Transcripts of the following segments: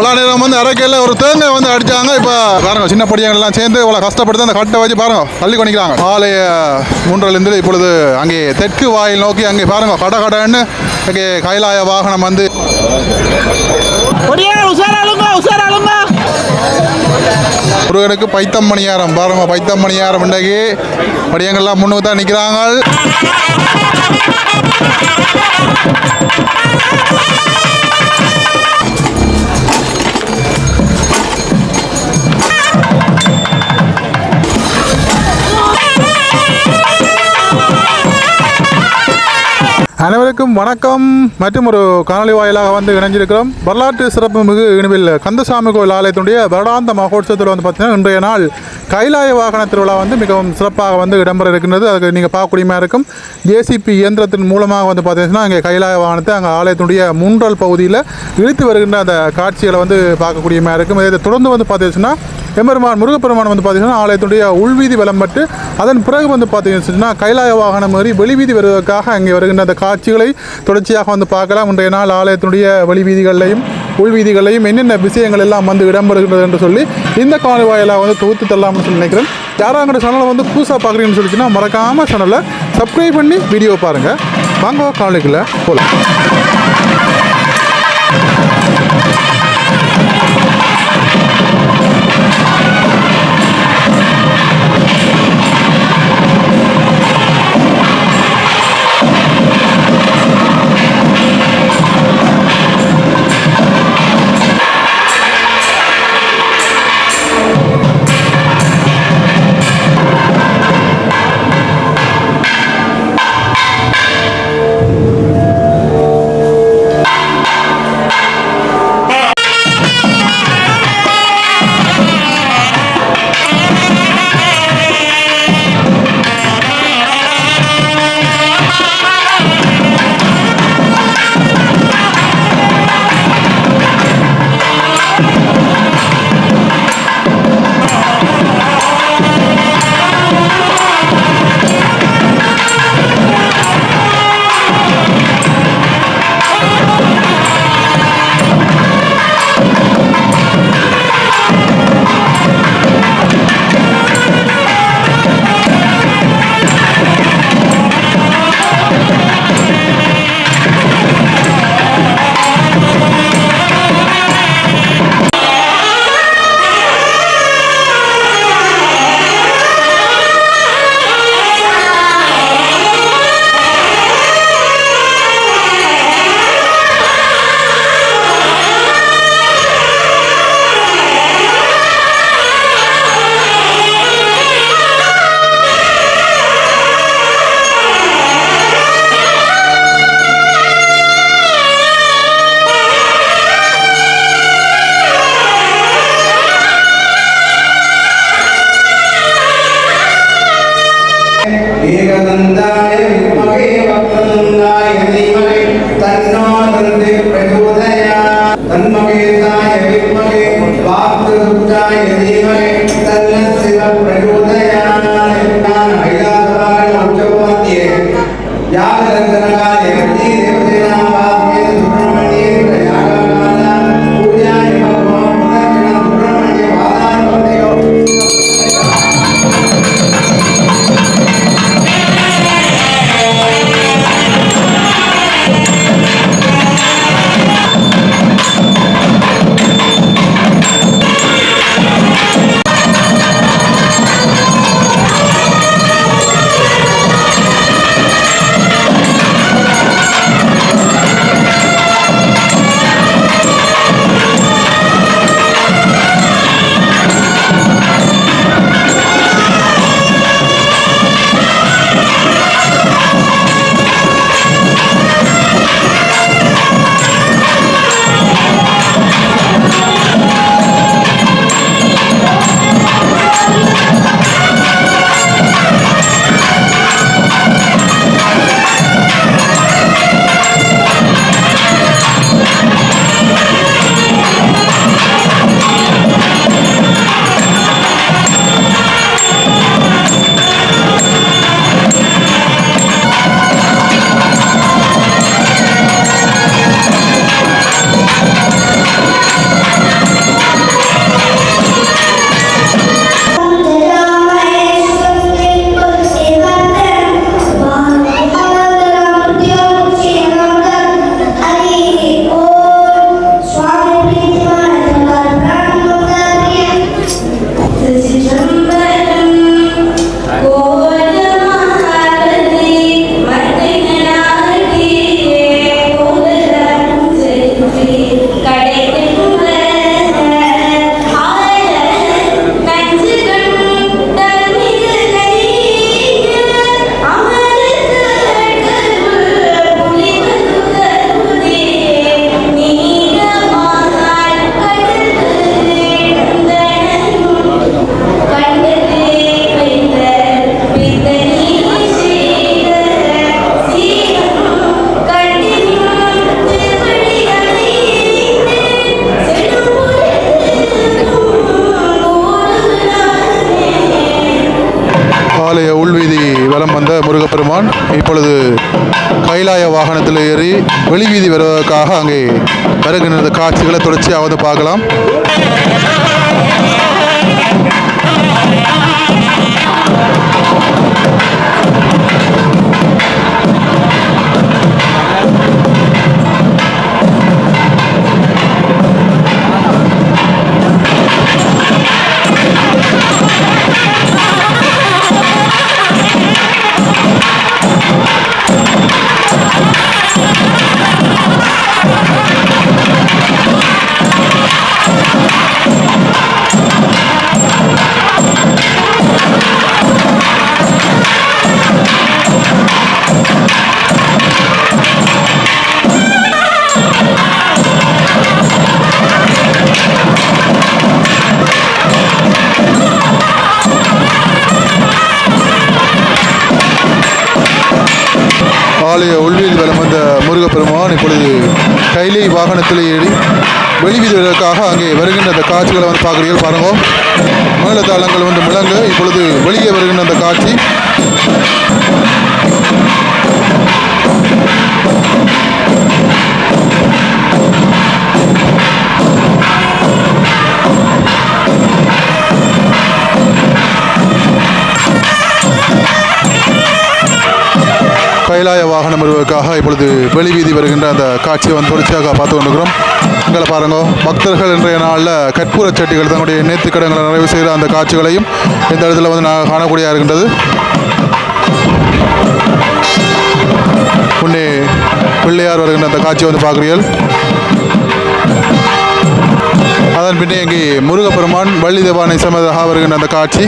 இவ்வளோ நேரம் வந்து அரைக்கையில் ஒரு தேங்காய் வந்து அடித்தாங்க. இப்போ பாருங்க சின்ன படியங்கள்லாம் சேர்ந்து இவ்வளோ கஷ்டப்படுத்தி அந்த கட்டை வச்சு பாருங்க தள்ளி கொண்டிக்கிறாங்க. ஆலய மூன்றிலிருந்து இப்பொழுது அங்கே தெற்கு வாயில் நோக்கி அங்கே பாருங்க கடன்னு அங்கே கைலாய வாகனம் வந்து முருகனுக்கு பைத்தம் மணியாரம் பாருங்க. பைத்தம் மணியாரம் இன்றைக்கு படியங்கள்லாம் முன்னுக்கு தான் நிற்கிறாங்க. அனைவருக்கும் வணக்கம். மற்றும் ஒரு காணொலி வாயிலாக வந்து இணைஞ்சிருக்கிறோம். வரலாற்று சிறப்பு மிகு இனிவில் கந்தசாமி கோயில் ஆலயத்தினுடைய வருடாந்த மகோத்சவத்தில் வந்து பார்த்தீங்கன்னா இன்றைய நாள் கைலாய வாகன திருவிழா வந்து மிகவும் சிறப்பாக வந்து இடம்பெற இருக்கின்றது. அதுக்கு நீங்கள் பார்க்கக்கூடியமாக இருக்கும் ஜேசிபி இயந்திரத்தின் மூலமாக வந்து பார்த்தீங்கன்னா அங்கே கைலாய வாகனத்தை அங்கே ஆலயத்தினுடைய மூன்றல் பகுதியில் இழுத்து வருகின்ற அந்த காட்சிகளை வந்து பார்க்கக்கூடியமாக இருக்கும். இதை தொடர்ந்து வந்து பார்த்தீங்கன்னா எம்பெருமான் முருகப்பெருமான் வந்து பார்த்தீங்கன்னா ஆலயத்துடைய உள்வீதி விளம்பட்டு அதன் பிறகு வந்து பார்த்தீங்கன்னா கைலாய வாகனம் மாறி வெளிவீதி வருவதற்காக அங்கே வருகின்ற அந்த காட்சிகளை தொடர்ச்சியாக வந்து பார்க்கலாம். இன்றைய நாள் ஆலயத்தினுடைய வெளிவீதிகளையும் உள்வீதிகளையும் என்னென்ன விஷயங்கள் எல்லாம் வந்து இடம்பெறுகிறது என்று சொல்லி இந்த காணொலி வாயிலாக வந்து தொகுத்து தரலாம்னு சொல்லி நினைக்கிறேன். யாராங்கிற சேனலை வந்து புதுசாக பார்க்குறீங்கன்னு சொல்லிச்சுன்னா மறக்காமல் சேனலை சப்ஸ்கிரைப் பண்ணி வீடியோ பாருங்கள். வாங்க காணொலிக்குள்ள போகலாம். ஆலய உள்வீதி வலம் வந்த முருகப்பெருமான் இப்பொழுது கைலாய வாகனத்தில் ஏறி வெளிவீதி வருவதற்காக அங்கே வருகின்ற காட்சிகளை தொடர்ச்சியாக வந்து பார்க்கலாம். ஆலய உள்வீதி வலம் வந்த முருகப்பெருமான் இப்பொழுது கைலை வாகனத்தில் ஏறி வெளிவீதி வருவதற்காக அங்கே வருகின்ற அந்த காட்சிகளை வந்து பார்க்குறீர்கள். பாருங்க, மேலதாளங்கள் வந்து முழங்கு இப்பொழுது வெளியே வருகின்ற அந்த காட்சி. கைலாய வாகனம் வருவதற்காக இப்பொழுது வெளிவீதி வருகின்ற அந்த காட்சியை வந்து தொடர்ச்சியாக பார்த்து கொண்டிருக்கிறோம். இங்கே பாருங்க, பக்தர்கள் இன்றைய நாளில் கற்பூர சட்டிகள் தன்னுடைய நேர்த்திக்கடன்களை நிறைவு செய்கிற அந்த காட்சிகளையும் இந்த இடத்துல வந்து நான் காணக்கூடியதாக இருக்கின்றது. முன்னே பிள்ளையார் வருகின்ற அந்த காட்சியை வந்து பார்க்குறீர்கள். அதன் பின்னே இங்கே முருகப்பெருமான் வள்ளி தேவானை சமதாக வருகின்ற அந்த காட்சி.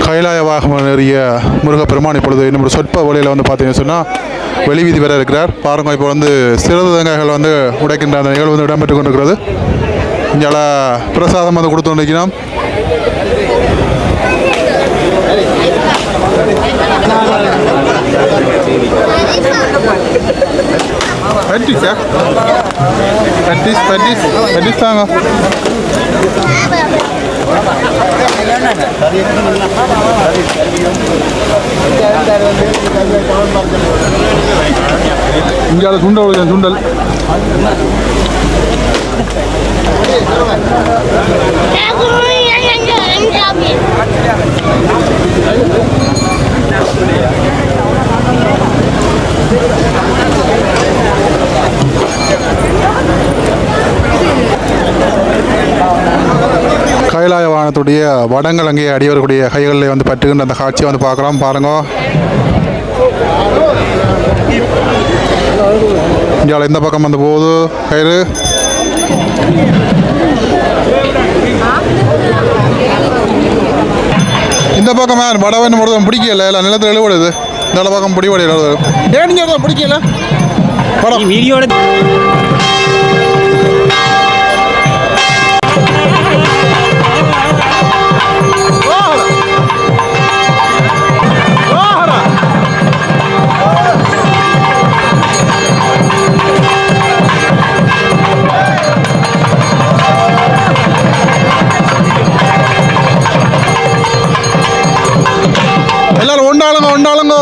கைலாயவாகம் ஏறிய முருகப்பெருமான் இப்பொழுது இன்னும் ஒரு சொற்ப வழியில் வந்து பார்த்தீங்கன்னு சொன்னால் வெளிவீதி வர இருக்கிறார். பாருங்கள், இப்போ வந்து சிறந்த தேங்காய்கள் வந்து உடைக்கின்ற அந்த நிகழ்வு வந்து இடம்பெற்று கொண்டிருக்கிறது. இங்கே பிரசாதம் வந்து கொடுத்து கொண்டிருக்கிறோம். Petis ya? Petis தாங்க. இங்கே சுண்டல் கைலாய வாகனத்துடைய வடங்கள் அங்கே அடியவர்களுடைய கைகளில் வந்து பட்டுகின்ற அந்த காட்சியை வந்து பார்க்கலாம். பாருங்க, இந்தியாவில் இந்த பக்கம் வந்து போகுது கயிறு. இந்த பக்கம் வடவன் முழுதும் பிடிக்கல, இல்லை நிலத்தில் எழுபடுது. இந்த பக்கம் பிடிபடையில ஏன் பிடிக்கல படம் வீடியோட எல்லாரும் ஒண்டாளுங்க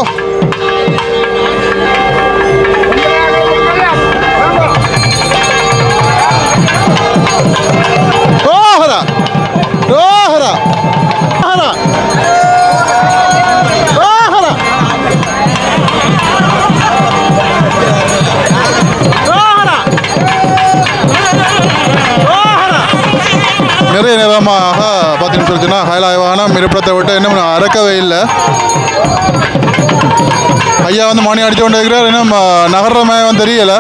ரோஹரா ரோஹரா ரோஹரா ரோஹரா நிறைய நேரமாக பார்த்தீங்கன்னு சொல்லிச்சுன்னா கைலாய வாகனம் இருப்பிடத்தை விட்டு இன்னும் அறக்கவே இல்லை. ஐயா வந்து மணி அடிச்சு கொண்டு இருக்கிறார், இன்னும் நகர்றமே வந்து தெரியல.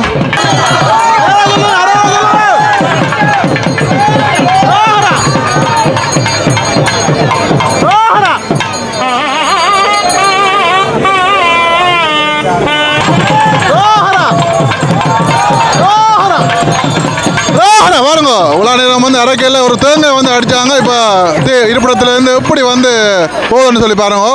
பாருங்க, இவ்வளோ நேரம் வந்து அரைக்கையில் ஒரு தேங்காய் வந்து அடித்தாங்க. இப்போ இருப்பிடத்துலேருந்து எப்படி வந்து போகுதுன்னு சொல்லி பாருங்க.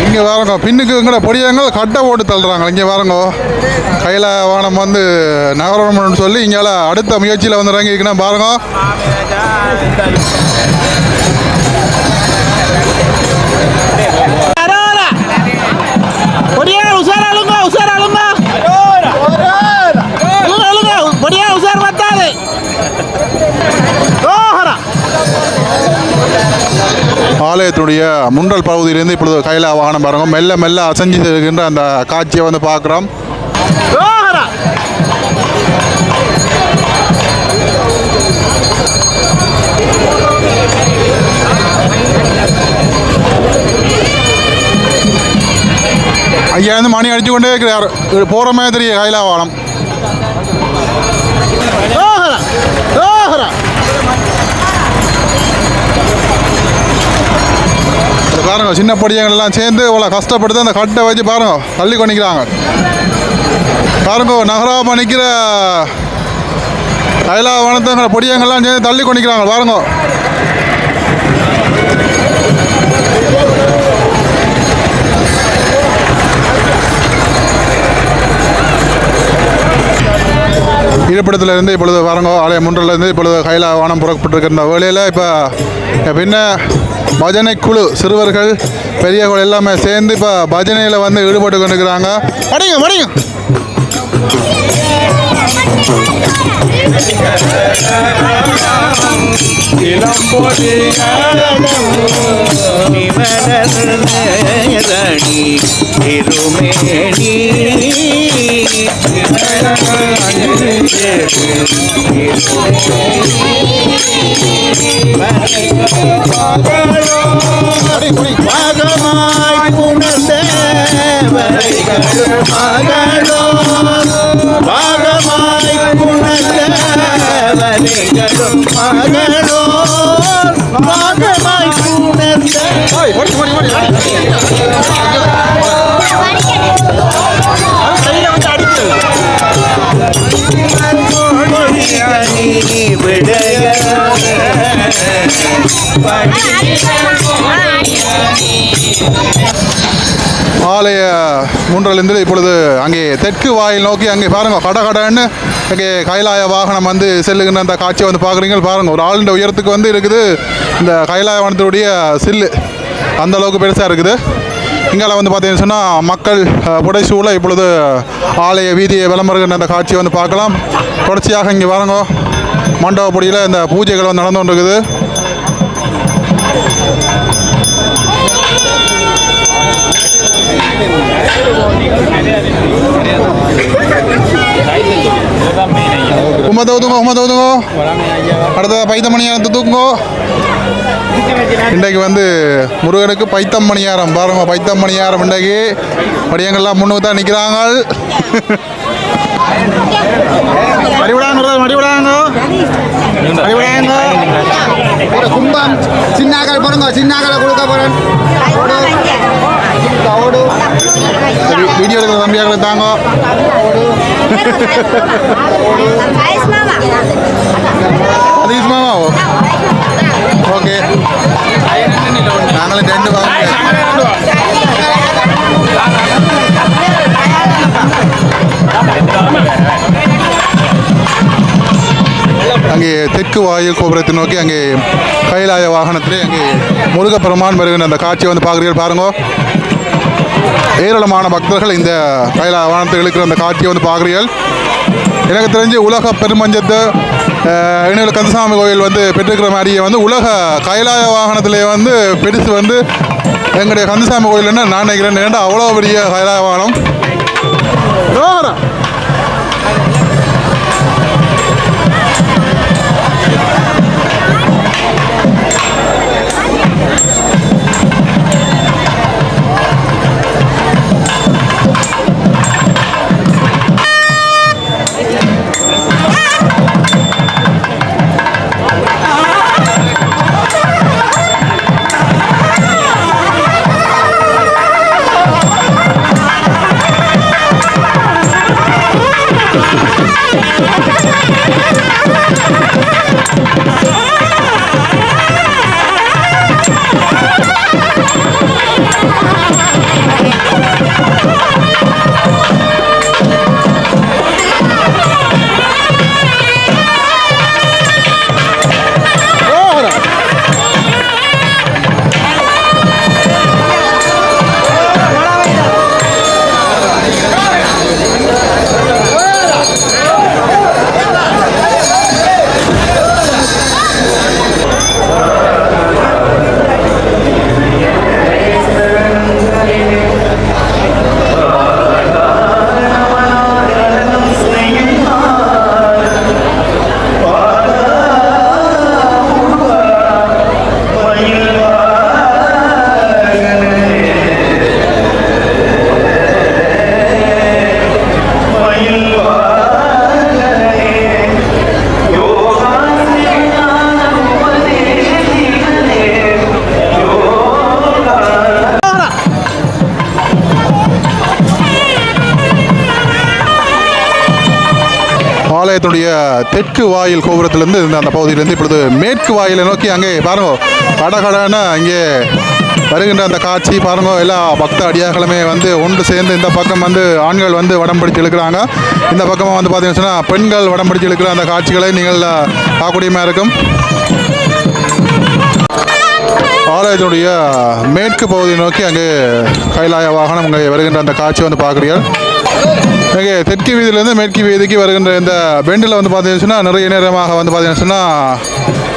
இங்கே பாருங்க, பின்னுக்கு இங்கே பொடியங்கள் கட்டை போட்டு தள்ளுறாங்க. இங்கே பாருங்க, கையில் வானம் வந்து நகரணும்னு சொல்லி இங்கே அடுத்த முயற்சியில் வந்து இறங்கிக்கணும். பாருங்க, ஆலயத்துடைய முண்டல் பகுதியிலிருந்து இப்பொழுது கையில வாகனம் பாருங்க மெல்ல மெல்ல அசைஞ்சு இருக்கின்ற அந்த காட்சியை வந்து பார்க்குறோம். ஐயா வந்து மணி அடிச்சு கொண்டே இருக்கிறார். போகிற மாதிரி கையில வாகனம் பாருங்க. சின்ன பொடியங்கள் எல்லாம் சேர்ந்து இவ்வளோ கஷ்டப்படுத்து அந்த கட்டை வச்சு பாருங்க தள்ளி கொண்டிக்கிறாங்க. பாருங்க, நகராம நிற்கிற கைலா வனத்துங்கிற பொடியங்கள்லாம் சேர்ந்து தள்ளி கொண்டிக்கிறாங்க. பாருங்க, இருப்பிடத்திலிருந்து இப்பொழுது பாருங்க ஆலய முன்றிலிருந்து இப்பொழுது கைலா வானம் புறப்பட்டிருக்கிற வேளையில் இப்போ பின்ன பஜனை குழு சிறுவர்கள் பெரியவர்கள் எல்லாமே சேர்ந்து இப்போ பஜனையில் வந்து ஈடுபட்டு கொண்டிருக்கிறாங்க. படிங்க படிங்க. பாகமாய் புணர்ந்த மகளோ பாகமாய் புணர்ந்த மகளோ பாகமாய் புணர்ந்த அடிக்கிறது பணி விடைய ஆலய முன்றலிருந்து இப்பொழுது அங்கே தெற்கு வாயில் நோக்கி அங்கே பாருங்க கடன்னு அங்கே கைலாய வாகனம் வந்து செல்லுகின்ற அந்த காட்சியை வந்து பார்க்குறீங்க பாருங்க. ஒரு ஆளுடைய உயரத்துக்கு வந்து இருக்குது இந்த கைலாய வாகனத்தினுடைய சில்லு, அந்த அளவுக்கு பெருசாக இருக்குது. இங்கே வந்து பார்த்தீங்கன்னு சொன்னால் மக்கள் புடைசூழ இப்பொழுது ஆலய வீதியை விளம்பருகின்ற அந்த காட்சியை வந்து பார்க்கலாம். தொடர்ச்சியாக இங்கே பாருங்க மண்டபப்படியில் இந்த பூஜைகள் வந்து நடந்து கொண்டிருக்குது. உமதவுதுங்கோ அடுத்த பைத்தமணியாரத்தை தூக்குங்கோ. இன்றைக்கு வந்து முருகனுக்கு பைத்தம் மணியாரம் பாருங்க. பைத்தம் மணியாரம் இன்றைக்கு படியங்கள்லாம் முன்னுக்கு தான் நிற்கிறாங்க. கும்பம் சின்னாக்கள் போடுங்க, சின்னாக்களை கொடுக்க போறேன். வீடியோ எடுக்கிற தம்பியாக்களை தாங்க. அது இஸ்மாவோ ஓகே. நாங்களும் ரெண்டு அங்கே தெற்கு வாயில் கோபுரத்தை நோக்கி அங்கே கைலாய வாகனத்திலே அங்கே முருகப்பெருமான் வருகின்ற அந்த காட்சியை வந்து பார்க்குறீர்கள் பாருங்க. ஏராளமான பக்தர்கள் இந்த கைலாய வாகனத்தை இழுக்கிற அந்த காட்சியை வந்து பார்க்குறீர்கள். எனக்கு தெரிஞ்சு உலக பெருமஞ்சத்தை இணையில் கந்தசாமி கோயில் வந்து பெற்றிருக்கிற மாதிரியே வந்து உலக கைலாய வாகனத்திலே வந்து பெருசு வந்து எங்களுடைய கந்தசாமி கோயில்னா நான் நினைக்கிறேன். ஏன்னா அவ்வளோ பெரிய கைலாய வாகனம். ஆலயத்துடைய தெற்கு வாயில் கோபுரத்திலிருந்து அந்த பகுதியிலிருந்து இப்பொழுது மேற்கு வாயிலை நோக்கி அங்கே பாருங்க கடகடன்னு அங்கே வருகின்ற அந்த காட்சி பாருங்க. எல்லா பக்த அடியார்களுமே வந்து ஒன்று சேர்ந்து இந்த பக்கம் வந்து ஆண்கள் வந்து வடம் பிடிச்சு இழுக்கிறாங்க, இந்த பக்கமாக வந்து பார்த்தீங்கன்னு சொன்னால் பெண்கள் வடம் பிடிச்சு இழுக்கிற அந்த காட்சிகளை நீங்கள் பார்க்கக்கூடியமாக இருக்கும். ஆலயத்தினுடைய மேற்கு பகுதியை நோக்கி அங்கே கைலாய வாகனம் அங்கே வருகின்ற அந்த காட்சி வந்து பார்க்குறீர்கள். இங்கே தெற்கு வீதியிலேருந்து மேற்கு வீதிக்கு வருகின்ற இந்த பெண்டில் வந்து பார்த்தீங்கன்னா நிறைய நேரமாக வந்து பார்த்தீங்கன்னா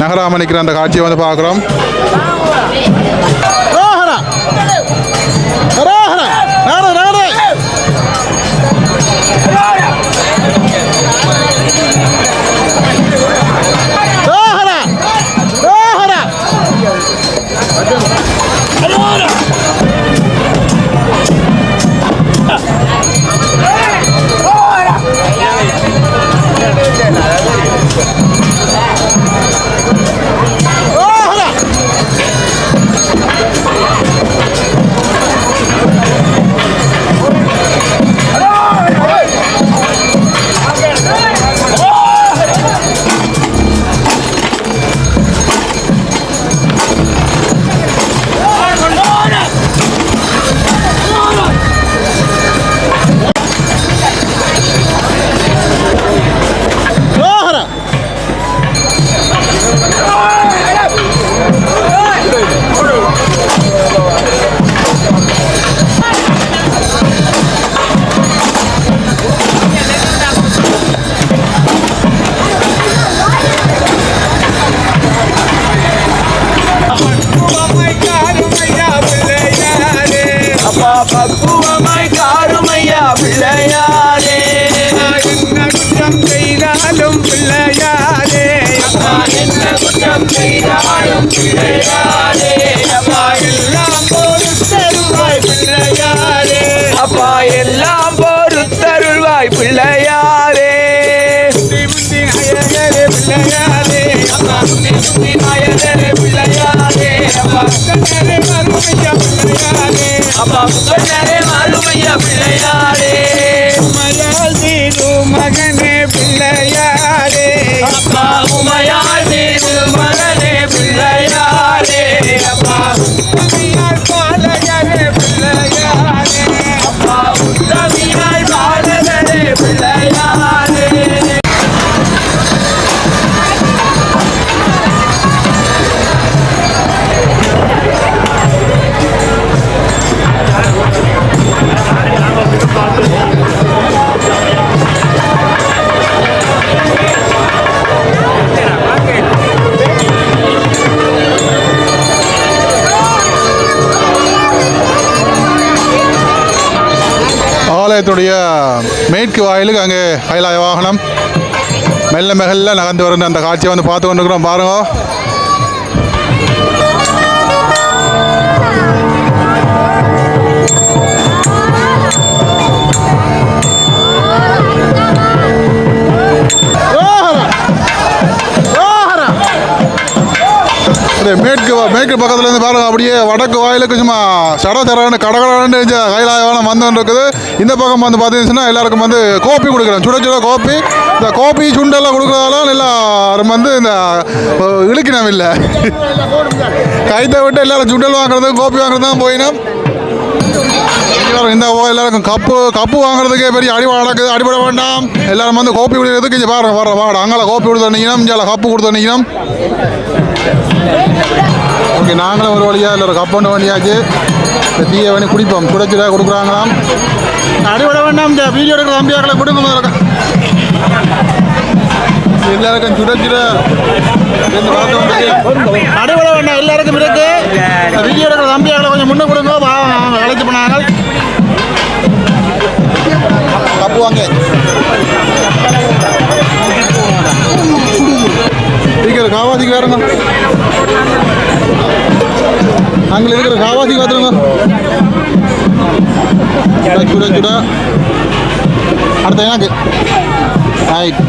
நகராம நிற்கிற அந்த காட்சியை வந்து பார்க்குறோம். பக்குவமாய் காருமையா பிள்ளையாரே என்ன குற்றம் செய்தாலும் பிள்ளையாரே என்ன குற்றம் செய்தாலும் பிள்ளையாரே அப்பா எல்லாம் பொறுத்தருவாய் பிள்ளையாரே அப்பா எல்லாம் பொறுத்தருள்வாய் பிள்ளையாரே முந்தி அயலரே பிள்ளையாரே அப்பா சுத்தி நாயனரே பிள்ளையாரே அப்பா கண்ணரே மறுமையா பிள்ளையாரே அப்பா முகனரே மாறுமையா பிள்ளையாரே மயால் தீரு மகனே பிள்ளையாரே அப்பா உமையாள் தீரு மகனே பிள்ளையாரே அப்பா உமையால் பாலகரே பிள்ளையாரே அப்பா உத்தமியாய் பாலகரே பிள்ளையாரே ஆலயத்துடைய மேற்கு வாயிலுக்கு அங்கே கைலாய வாகனம் மெல்ல மெல்ல நகர்ந்து வருகிற அந்த காட்சியை வந்து பார்த்து கொண்டிருக்கிறோம் பாருங்க. மேற்கு பக்கத்துல இருந்து பாருங்க, அப்படியே வடக்கு வாயிலுக்கு சும்மா சடச்சரன்னு கடகடன்னு கைலாய வாகனம் வந்து இருக்குது. இந்த பக்கம் வந்து பார்த்தீங்கன்னா எல்லாருக்கும் வந்து கோப்பி கொடுக்குறேன், சுட சுட கோப்பி. இந்த கோப்பி சுண்டெல்லாம் கொடுக்குறதால எல்லாரும் வந்து இந்த இழுக்கினம் இல்லை, கைத்தை விட்டு எல்லாரும் சுண்டல் வாங்குறது கோப்பி வாங்குறது தான் போயினோம். இந்த எல்லாருக்கும் கப்பு வாங்குறதுக்கே பெரிய அடிபட நடக்குது. அடிபட வேண்டாம், எல்லாரும் வந்து கோப்பி குடிக்கிறதுக்கு இங்கே பாருங்க வர வாட அங்கே கோப்பி கொடுத்தோன்னீங்கன்னா இங்கே கப்பு கொடுத்தோன்னீங்கன்னா. ஓகே, நாங்களும் ஒரு வழியாக இல்லை ஒரு கப் ஒன்று வண்டியாச்சு. இந்த டீயை வேணி குடிப்போம், சுட சுட கொடுக்குறாங்களாம். அடிபட வேண்டாம், இந்த வீடியோ எடுக்கிற தம்பியாக்களை கொடுங்க. எல்லாருக்கும் சுட சுட அடிபட வேண்டாம், எல்லாருக்கும் இருக்கு. வீடியோ எடுக்கிற தம்பியாக்களை கொஞ்சம் முன்ன கொடுங்க, அவங்க அழைச்சி போனாங்க. கப்பு வாங்க, இருக்கிற காவாசிக்கு வேறுங்க, அங்கே இருக்கிற காவாசிக்கு பார்த்துருங்க. சுட சுட அடுத்த எனக்கு ரைட்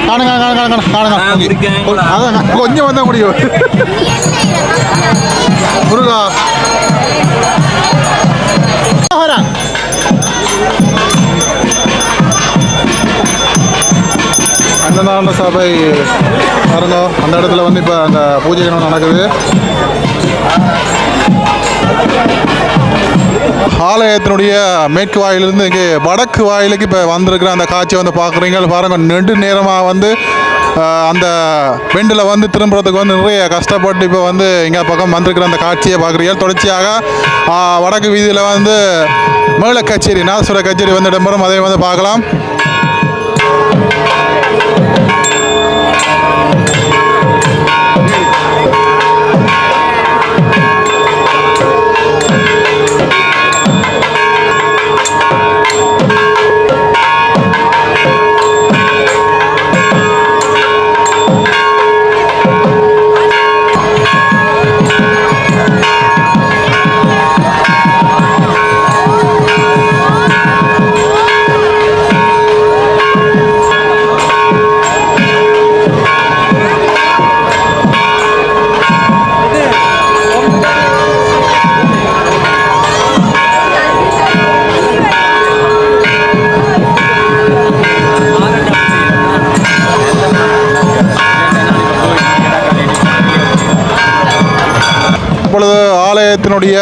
காணுங்க காணுங்க காணுங்க, அதான் கொஞ்சம் வந்தால் முடியும். முருகா அன்னதான சபை பாருங்க, அந்த இடத்துல வந்து இப்போ அந்த பூஜை நடக்குது. ஆலயத்தினுடைய மேற்கு வாயிலிருந்து இங்கே வடக்கு வாயிலுக்கு இப்போ வந்திருக்கிற அந்த காட்சியை வந்து பார்க்குறீங்க பாருங்க. நெடு நேரமாக வந்து அந்த பெண்டில் வந்து திரும்புறதுக்கு வந்து நிறைய கஷ்டப்பட்டு இப்போ வந்து இங்கே பக்கம் வந்திருக்கிற அந்த காட்சியை பார்க்குறீங்க. தொடர்ச்சியாக வடக்கு வீதியில் வந்து மேள கச்சேரி, நாதஸ்வர கச்சேரி வந்து இடம்பெறும், அதை வந்து பார்க்கலாம். இப்பொழுது ஆலயத்தினுடைய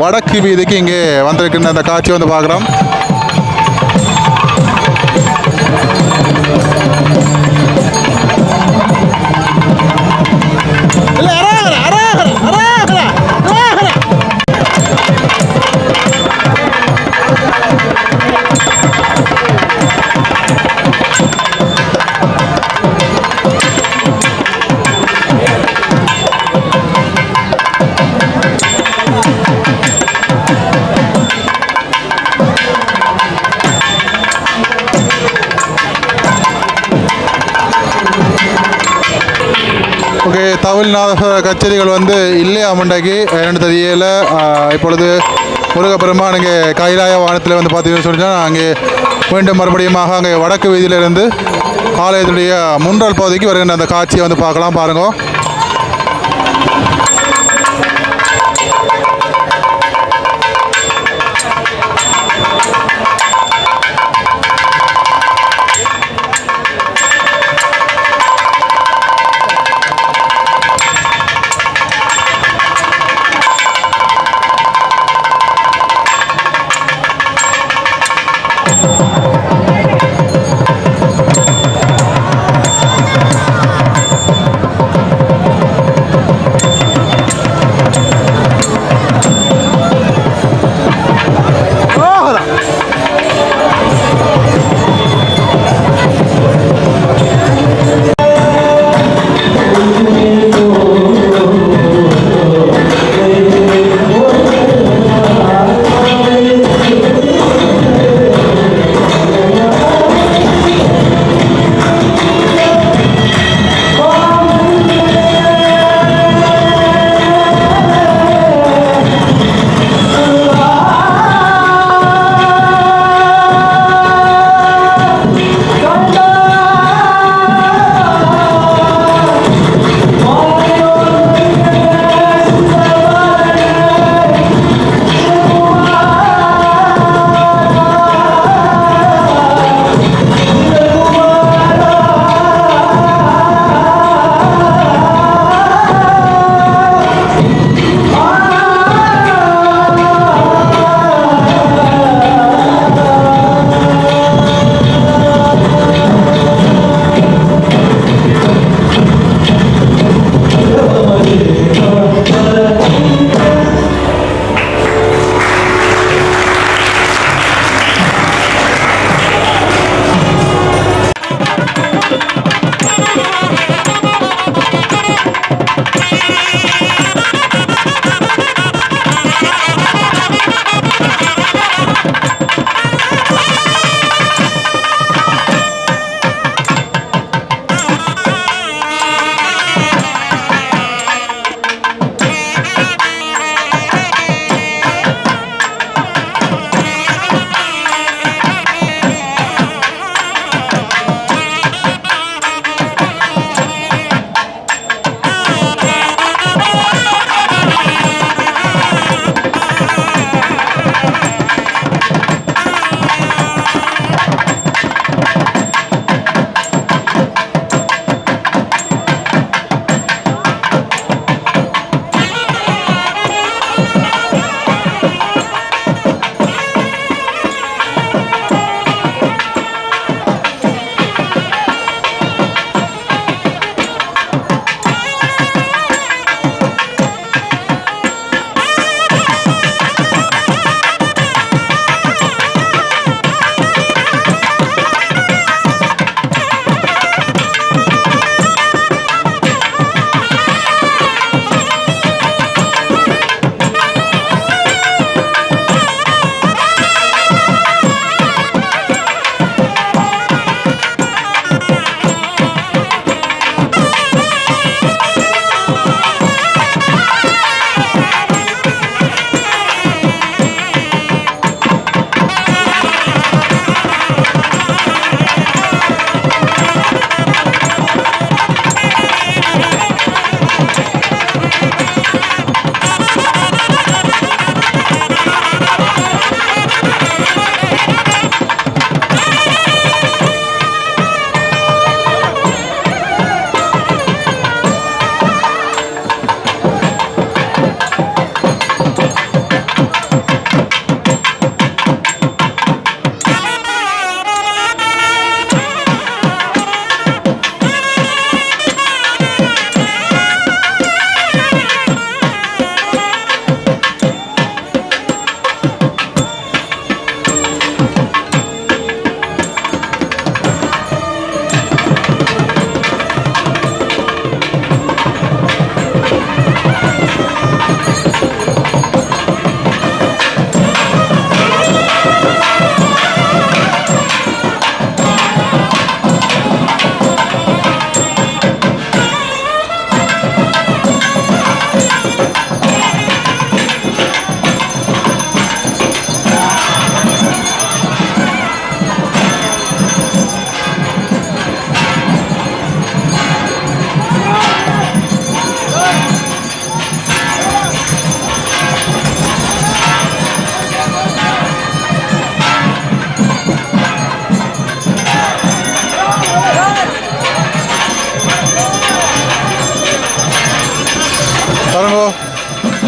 வடக்கு வீதிக்கு இங்கே வந்திருக்கின்ற அந்த காட்சி வந்து பார்க்குறோம். அங்கே தவில் நாதஸ்வர கச்சேரிகள் வந்து இல்லையா முண்டைக்கு 2 தேதியில் இப்பொழுது முருகப்பெருமான் அங்கே கைலாய வாகனத்தில் வந்து பார்த்தீங்கன்னு சொன்னால் அங்கே மீண்டும் மறுபடியுமாக அங்கே வடக்கு வீதியிலிருந்து ஆலயத்துடைய முன்றல் பகுதிக்கு வருகின்ற அந்த காட்சியை வந்து பார்க்கலாம் பாருங்க.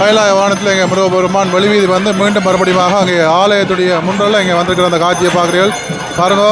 கைலாய வாகனத்தில் இங்கே முருகப்பெருமான் வெளிவீதி வந்து மீண்டும் மறுபடியும் அங்கே ஆலயத்துடைய முன்னில் இங்கே வந்திருக்கிற அந்த காட்சியை பார்க்குறீர்கள் பாருங்க.